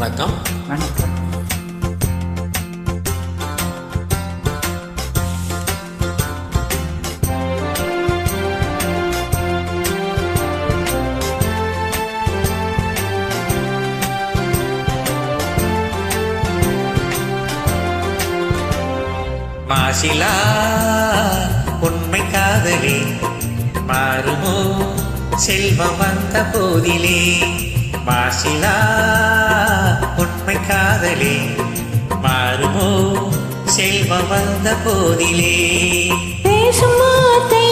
வணக்கம். வணக்கம். மாசிலா உண்மை காதலே மாறுமோ செல்வம் வந்த போதிலே. மாசிலா உண்மை காதலே மாறுமோ செல்வம் வந்த போதிலே. பேசும் வார்த்தை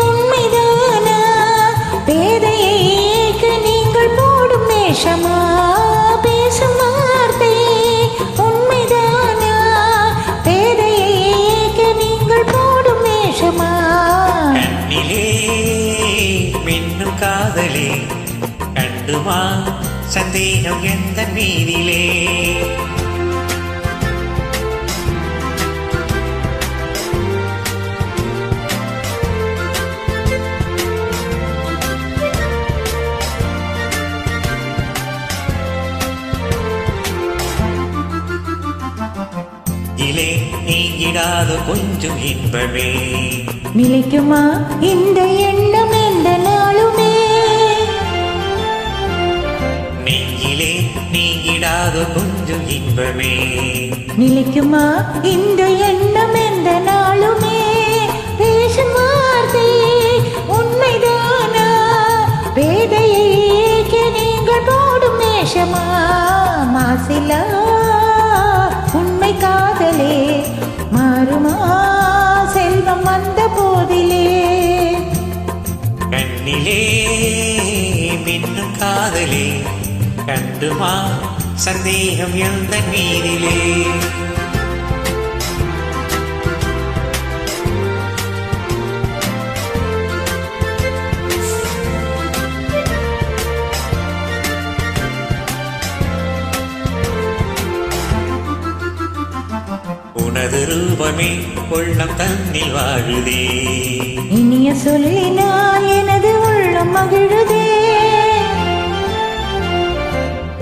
உண்மைதானா? பேதையேக்கு நீங்கள் போடும் நேசமா? பேசும் வார்த்தை உண்மைதானா? பேதையேக்கு நீங்கள் போடும் நேசமா? கண்ணிலே மின்னும் காதலே கண்டுமா சந்தேகம் எந்த மீதிலே. இலே நீங்கிடாத கொஞ்சம் இன்பமே நிலைக்குமா இந்த எண்ணம் எந்த நாளுமே? நெஞ்சிலே நீங்கிடாத கொஞ்சம் இன்பமே நிலைக்குமா இந்த எண்ணம் எந்த நாளுமே? பேசும் வார்த்தை உண்மைதானா? பேதையேக்கு நீங்கள் போடும் நேசமா? மாசிலா உண்மை காதலே மாறுமா செல்வம் வந்த போதிலே. கண்ணிலே மின்னும் காதலே கண்டுமா சந்தேகம் எந்த மீதிலே. உனது ரூபமே உள்ளம் தன்னில் வாழுதே. இனிய சொல்லினால் எனது உள்ளம் மகிழுதே.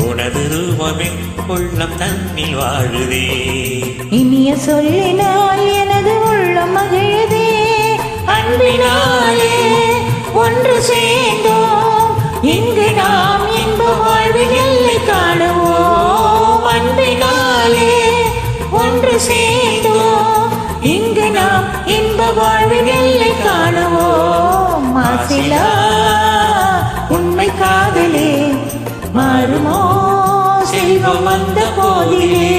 உனது ரூபமே உள்ளம் தன்னில் வாழுதே. இனிய சொல்லினால் எனது உள்ளம் மகிழுதே. அன்பினாலே ஒன்று சேர்ந்தோம் இங்கு நாம் இன்ப வாழ்வில் எல்லை காணுவோம். அன்பினாலே ஒன்று சேர்ந்தோம் இங்கு நாம் இன்ப வாழ்வில் எல்லை காணுவோம். மாசிலா உண்மை காதலே மாறுமோ செல்வம் வந்த போதிலே.